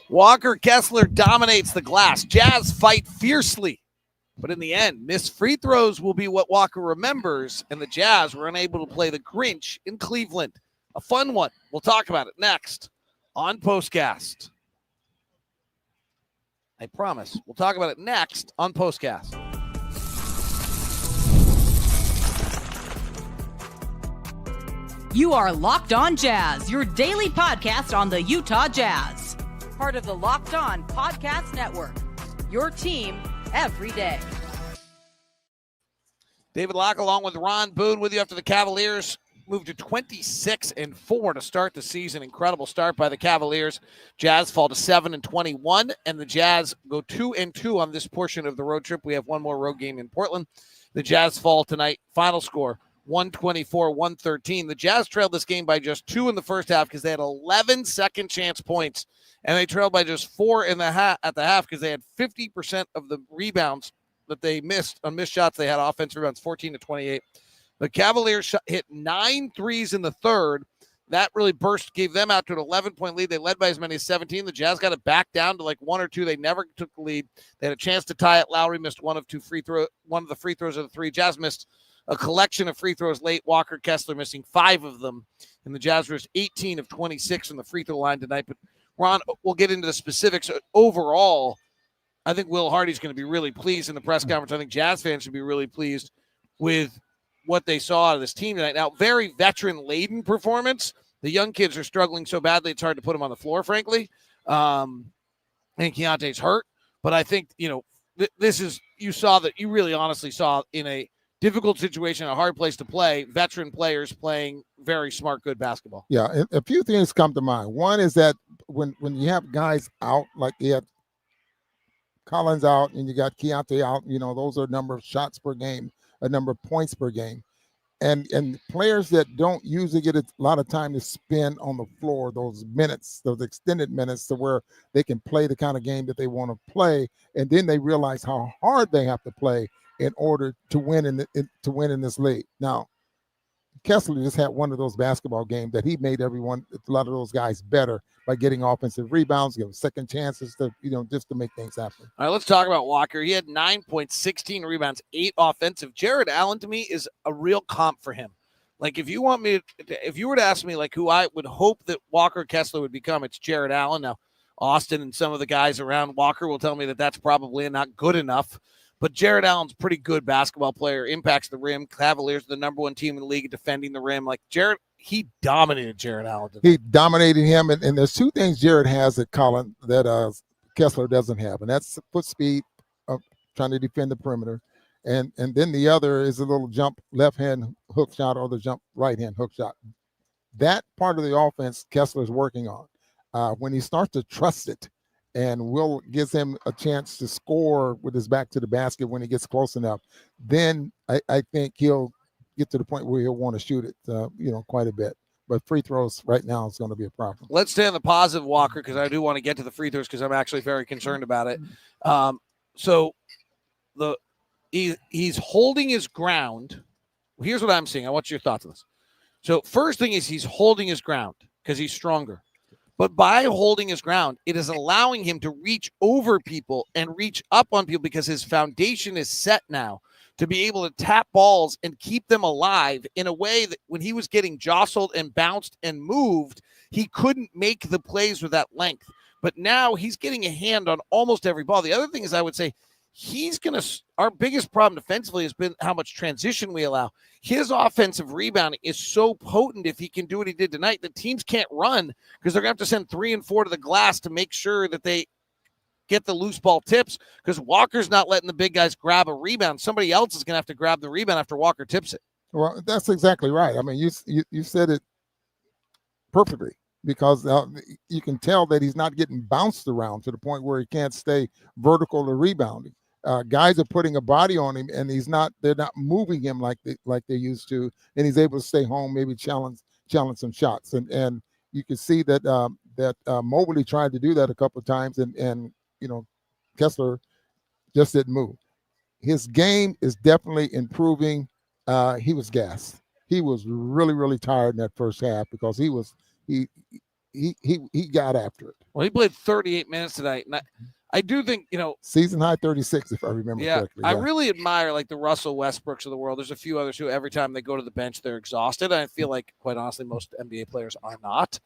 Walker Kessler dominates the glass. Jazz fight fiercely. But in the end, missed free throws will be what Walker remembers, and the Jazz were unable to play the Grinch in Cleveland. A fun one. We'll talk about it next on POSTCAST. I promise. We'll talk about it next on POSTCAST. You are Locked On Jazz, your daily podcast on the Utah Jazz. Part of the Locked On Podcast Network, your team every day. David Locke along with Ron Boone with you after the Cavaliers moved to 26-4 to start the season. Incredible start by the Cavaliers. Jazz fall to 7-21, and the Jazz go 2-2 on this portion of the road trip. We have one more road game in Portland. The Jazz fall tonight. Final score, 124-113. The Jazz trailed this game by just 2 in the first half because they had 11 second chance points, and they trailed by just 4 at the half because they had 50% of the rebounds that they missed on missed shots. They had offensive rebounds, 14-28. The Cavaliers hit 9 threes in the third. That really gave them out to an 11-point lead. They led by as many as 17. The Jazz got it back down to like 1 or 2. They never took the lead. They had a chance to tie it. Lauri missed one of the free throws of the three. Jazz missed a collection of free throws late. Walker Kessler missing 5 of them. And the Jazz were 18 of 26 from the free throw line tonight. But Ron, we'll get into the specifics. Overall, I think Will Hardy's going to be really pleased in the press conference. I think Jazz fans should be really pleased with what they saw out of this team tonight. Now, very veteran-laden performance. The young kids are struggling so badly, it's hard to put them on the floor, frankly. And Keontae's hurt. But I think, this is, you really honestly saw in a difficult situation, a hard place to play, veteran players playing very smart, good basketball. Yeah, a few things come to mind. One is that when you have guys out, like you had Collins out and you got Keontae out, those are a number of shots per game, a number of points per game. And players that don't usually get a lot of time to spend on the floor, those minutes, those extended minutes to where they can play the kind of game that they want to play. And then they realize how hard they have to play in order to win in this league. Now, Kessler just had one of those basketball games that he made a lot of those guys better by getting offensive rebounds, give them second chances to, just to make things happen. All right, let's talk about Walker. He had 9 points, 16 rebounds, 8 offensive. Jarrett Allen, to me, is a real comp for him. Like, if you were to ask me, like, who I would hope that Walker Kessler would become, it's Jarrett Allen. Now, Austin and some of the guys around Walker will tell me that that's probably not good enough. But Jarrett Allen's a pretty good basketball player, impacts the rim. Cavaliers are the number 1 team in the league at defending the rim. Like, he dominated Jarrett Allen tonight. He dominated him, and there's 2 things Jarrett has that Kessler doesn't have, and that's foot speed of trying to defend the perimeter, and then the other is a little jump left-hand hook shot or the jump right-hand hook shot. That part of the offense Kessler's working on. When he starts to trust it, and Will gives him a chance to score with his back to the basket when he gets close enough, then I think he'll get to the point where he'll want to shoot it, quite a bit. But free throws right now is going to be a problem. Let's stay on the positive, Walker, because I do want to get to the free throws because I'm actually very concerned about it. So he's holding his ground. Here's what I'm seeing. I want your thoughts on this. So first thing is he's holding his ground because he's stronger. But by holding his ground, it is allowing him to reach over people and reach up on people because his foundation is set now to be able to tap balls and keep them alive in a way that when he was getting jostled and bounced and moved, he couldn't make the plays with that length. But now he's getting a hand on almost every ball. The other thing is I would say our biggest problem defensively has been how much transition we allow. His offensive rebounding is so potent if he can do what he did tonight. The teams can't run because they're going to have to send 3 and 4 to the glass to make sure that they get the loose ball tips because Walker's not letting the big guys grab a rebound. Somebody else is going to have to grab the rebound after Walker tips it. Well, that's exactly right. I mean, you said it perfectly because you can tell that he's not getting bounced around to the point where he can't stay vertical or rebounding. Guys are putting a body on him, and they're not moving him like they used to, and he's able to stay home, maybe challenge some shots. And you can see that Mobley tried to do that a couple of times, and Kessler just didn't move. His game is definitely improving. He was gassed. He was really, really tired in that first half because he he got after it. Well, he played 38 minutes tonight, and I do think, season high 36, if I remember correctly. I really admire like the Russell Westbrooks of the world. There's a few others who every time they go to the bench, they're exhausted. And I feel like, quite honestly, most NBA players are not.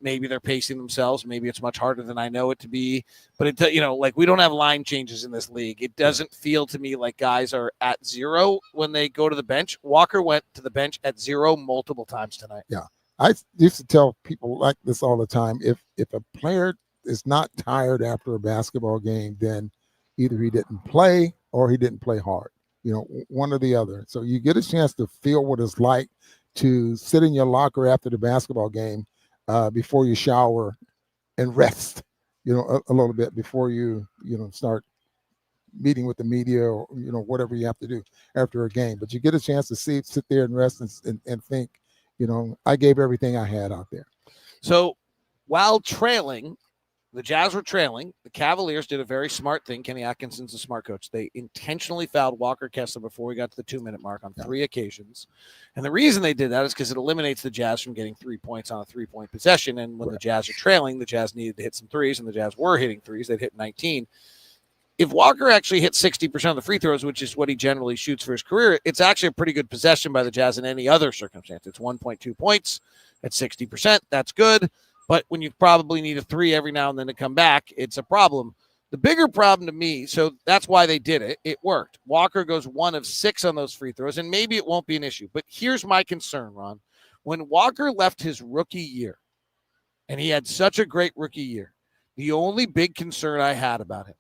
Maybe they're pacing themselves. Maybe it's much harder than I know it to be. But like we don't have line changes in this league. It doesn't feel to me like guys are at zero when they go to the bench. Walker went to the bench at zero multiple times tonight. Yeah, I used to tell people like this all the time. If a player is not tired after a basketball game, then either he didn't play or he didn't play hard. One or the other. So you get a chance to feel what it's like to sit in your locker after the basketball game before you shower and rest, a little bit before you start meeting with the media or whatever you have to do after a game. But you get a chance to sit there and rest and think, I gave everything I had out there. So while trailing, the Jazz were trailing. The Cavaliers did a very smart thing. Kenny Atkinson's a smart coach. They intentionally fouled Walker Kessler before we got to the 2-minute mark on 3 occasions. And the reason they did that is because it eliminates the Jazz from getting 3 points on a 3-point possession. And when the Jazz are trailing, the Jazz needed to hit some threes, and the Jazz were hitting threes. They'd hit 19. If Walker actually hit 60% of the free throws, which is what he generally shoots for his career, it's actually a pretty good possession by the Jazz in any other circumstance. It's 1.2 points at 60%. That's good. But when you probably need a 3 every now and then to come back, it's a problem. The bigger problem to me, so that's why they did it. It worked. Walker goes 1 of 6 on those free throws, and maybe it won't be an issue. But here's my concern, Ron. When Walker left his rookie year, and he had such a great rookie year, the only big concern I had about him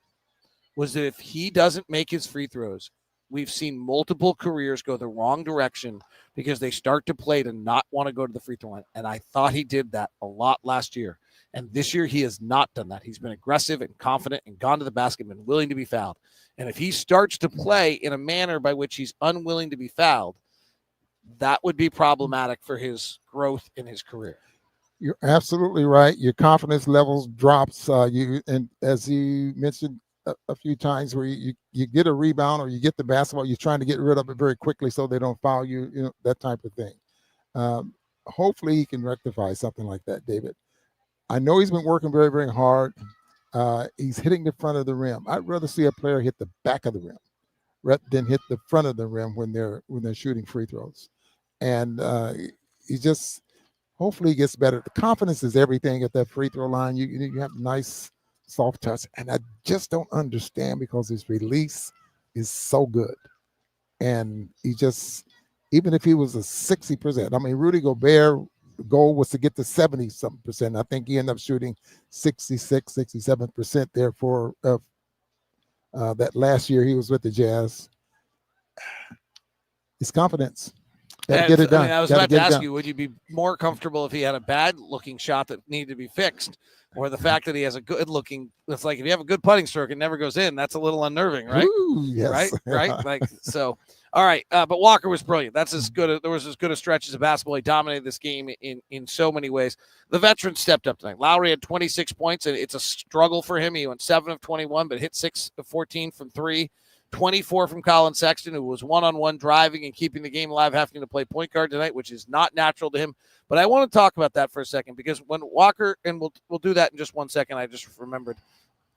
was that if he doesn't make his free throws, we've seen multiple careers go the wrong direction because they start to play to not want to go to the free throw line. And I thought he did that a lot last year. And this year he has not done that. He's been aggressive and confident and gone to the basket and been willing to be fouled. And if he starts to play in a manner by which he's unwilling to be fouled, that would be problematic for his growth in his career. You're absolutely right. Your confidence levels drops. And as you mentioned a few times, where you get a rebound or you get the basketball, you're trying to get rid of it very quickly so they don't foul you, that type of thing. Hopefully he can rectify something like that, David. I know he's been working very, very hard. He's hitting the front of the rim. I'd rather see a player hit the back of the rim than hit the front of the rim when they're shooting free throws. And hopefully he gets better. The confidence is everything at that free throw line. You have nice soft touch, and I just don't understand because his release is so good. And even if he was a 60%, I mean, Rudy Gobert's goal was to get to 70-something%. I think he ended up shooting 66, 67% there for that last year he was with the Jazz. His confidence. Get it done. I was about to ask you, would you be more comfortable if he had a bad-looking shot that needed to be fixed, or the fact that he has a good-looking? It's like if you have a good putting stroke, it never goes in. That's a little unnerving, right? Ooh, yes. Right. Like so. All right, but Walker was brilliant. That's as good. There was as good a stretch as a basketball. He dominated this game in so many ways. The veterans stepped up tonight. Lauri had 26 points, and it's a struggle for him. He went 7 of 21, but hit 6 of 14 from 3. 24 from Collin Sexton, who was one-on-one driving and keeping the game alive, having to play point guard tonight, which is not natural to him. But I want to talk about that for a second, because when Walker, and we'll do that in just 1 second, I just remembered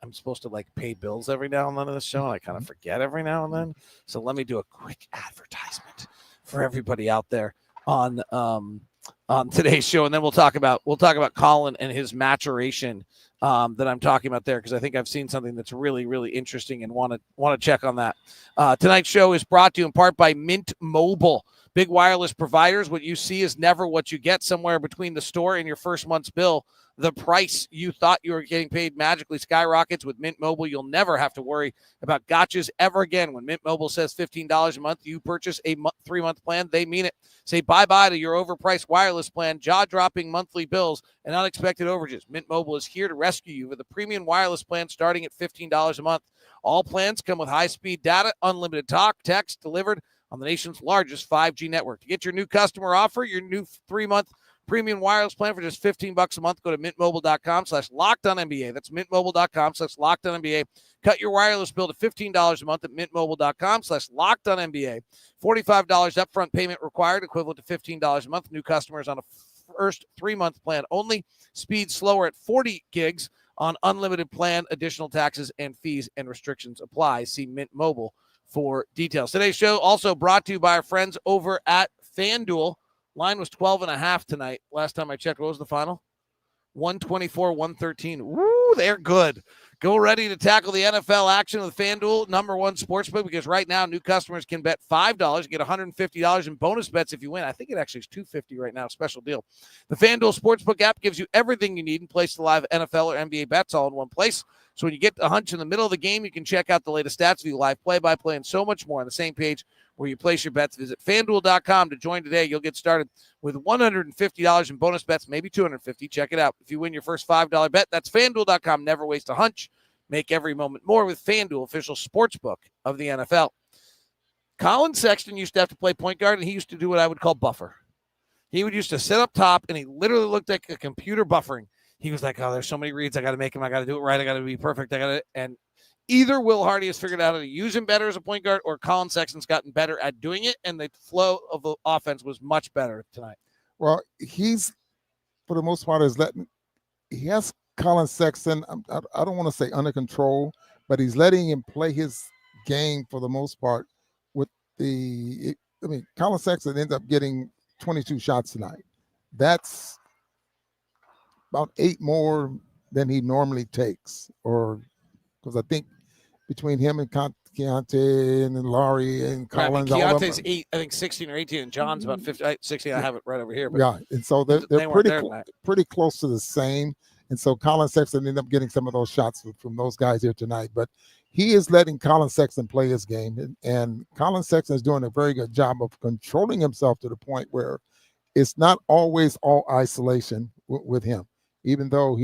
I'm supposed to pay bills every now and then in this show, and I kind of forget every now and then. So let me do a quick advertisement for everybody out there on today's show, and then we'll talk about Collin and his maturation that I'm talking about there, because I think I've seen something that's really, really interesting and want to check on that. Tonight's show is brought to you in part by Mint Mobile. Big wireless providers. What you see is never what you get. Somewhere between the store and your first month's bill, the price you thought you were getting paid magically skyrockets. With Mint Mobile, you'll never have to worry about gotchas ever again. When Mint Mobile says $15 a month, you purchase a 3-month plan, they mean it. Say bye-bye to your overpriced wireless plan, jaw-dropping monthly bills, and unexpected overages. Mint Mobile is here to rescue you with a premium wireless plan starting at $15 a month. All plans come with high-speed data, unlimited talk, text delivered on the nation's largest 5G network. To get your new customer offer, your new 3-month premium wireless plan for just $15 a month, go to mintmobile.com/lockedonnba. That's mintmobile.com/lockedonnba. Cut your wireless bill to $15 a month at mintmobile.com/lockedonnba. $45 upfront payment required, equivalent to $15 a month. New customers on a first 3-month plan only. Speed slower at 40 gigs on unlimited plan. Additional taxes and fees and restrictions apply. See Mint Mobile for details. Today's show also brought to you by our friends over at FanDuel. Line was 12.5 tonight. Last time I checked, what was the final? 124-113. Woo, they're good. Go ready to tackle the NFL action with FanDuel, #1 sportsbook, because right now new customers can bet $5, get $150 in bonus bets if you win. I think it actually is $250 right now, special deal. The FanDuel Sportsbook app gives you everything you need and place the live NFL or NBA bets all in one place. So when you get a hunch in the middle of the game, you can check out the latest stats, view live play-by-play, and so much more on the same page where you place your bets. Visit FanDuel.com to join today. You'll get started with $150 in bonus bets, maybe $250. Check it out. If you win your first $5 bet, that's FanDuel.com. Never waste a hunch. Make every moment more with FanDuel, official sportsbook of the NFL. Collin Sexton used to have to play point guard, and he used to do what I would call buffer. He would used to sit up top, and he literally looked like a computer buffering. He was like, oh, there's so many reads. I got to make him. I got to do it right. I got to be perfect. And either Will Hardy has figured out how to use him better as a point guard, or Collin Sexton's gotten better at doing it, and the flow of the offense was much better tonight. Well, he's, for the most part, he has Collin Sexton, I don't want to say under control, but he's letting him play his game for the most part. Collin Sexton ended up getting 22 shots tonight. That's about 8 more than he normally takes, because I think between him and Keontae and Lauri and Collins, Keontae's 8, I think 16 or 18, and John's about 16. I have it right over here. But yeah, and so they're pretty close to the same. And so Collin Sexton ended up getting some of those shots from those guys here tonight. But he is letting Collin Sexton play his game. And Collin Sexton is doing a very good job of controlling himself to the point where it's not always all isolation with him, even though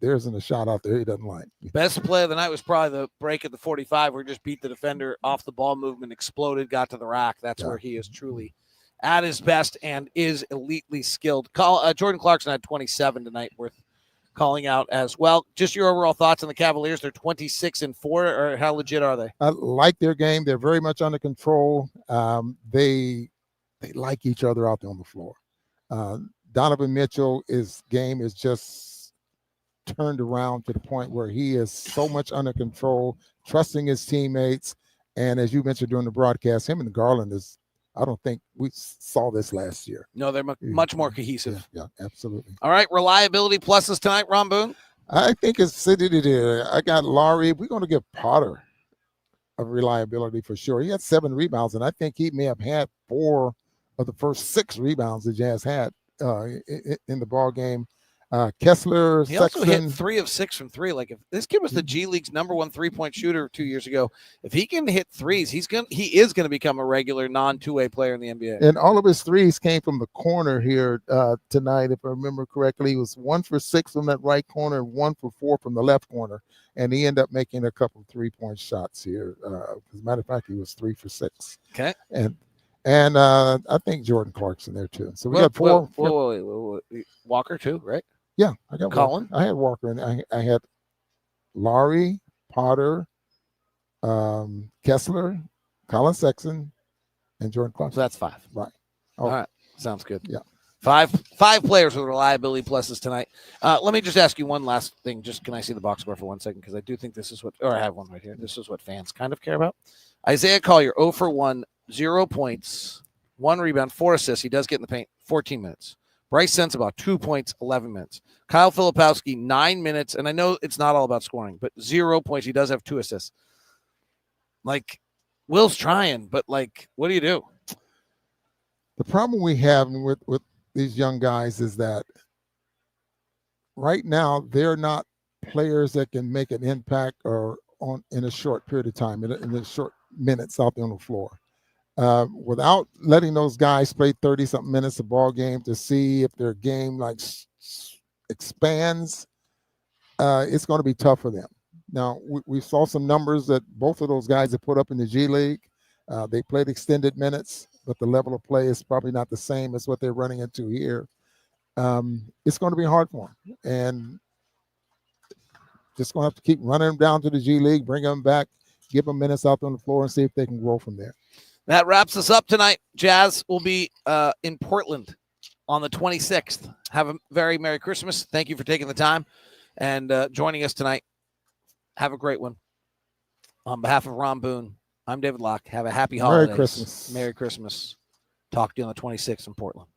there isn't a shot out there he doesn't like. Best play of the night was probably the break at the 45 where he just beat the defender off the ball movement, exploded, got to the rack. That's where he is truly at his best and is elitely skilled. Jordan Clarkson had 27 tonight, worth calling out as well. Just your overall thoughts on the Cavaliers. They're 26-4, or how legit are they? I like their game. They're very much under control. They like each other out there on the floor. Donovan Mitchell's game is just turned around to the point where he is so much under control, trusting his teammates. And as you mentioned during the broadcast, him and Garland I don't think we saw this last year. No, they're much more cohesive. Yeah, absolutely. All right, reliability pluses tonight, Ron Boone? I think it's city there. I got Lauri. We're going to give Potter a reliability for sure. He had 7 rebounds, and I think he may have had 4 of the first 6 rebounds the Jazz had in the ball game. Kessler, he Sexton. Also hit 3 of 6 from 3. Like, if this kid was the G League's #1 3-point shooter 2 years ago, if he can hit threes, he is going to become a regular non-2-way player in the NBA. And all of his threes came from the corner here tonight, if I remember correctly. He was 1 for 6 from that right corner and 1 for 4 from the left corner. And he ended up making a couple of 3-point shots here. As a matter of fact, he was 3 for 6. Okay. And I think Jordan Clarkson there too. So we got 4. Wait. Walker too, right? Yeah, I got Collin. I had Walker, and I had Lauri, Potter, Kessler, Collin Sexton, and Jordan Clarkson. So that's 5. Right. All right. Sounds good. Yeah. 5 players with reliability pluses tonight. Let me just ask you one last thing. Just can I see the box score for 1 second? Because I do think this is I have one right here. This is what fans kind of care about. Isaiah Collier, 0 for 1, 0 points, 1 rebound, 4 assists. He does get in the paint, 14 minutes. Brice Sensabaugh, 2 points, 11 minutes. Kyle Filipowski, 9 minutes. And I know it's not all about scoring, but 0 points. He does have 2 assists. Like, Will's trying, but, like, what do you do? The problem we have with these young guys is that right now they're not players that can make an impact in a short period of time, in the short minutes out there on the floor. Without letting those guys play 30-something minutes a ball game to see if their game expands, it's going to be tough for them. Now, we saw some numbers that both of those guys have put up in the G League. They played extended minutes, but the level of play is probably not the same as what they're running into here. It's going to be hard for them. And just going to have to keep running them down to the G League, bring them back, give them minutes out on the floor, and see if they can grow from there. That wraps us up tonight. Jazz will be in Portland on the 26th. Have a very Merry Christmas. Thank you for taking the time and joining us tonight. Have a great one. On behalf of Ron Boone, I'm David Locke. Have a happy holidays. Merry Christmas. Merry Christmas. Talk to you on the 26th in Portland.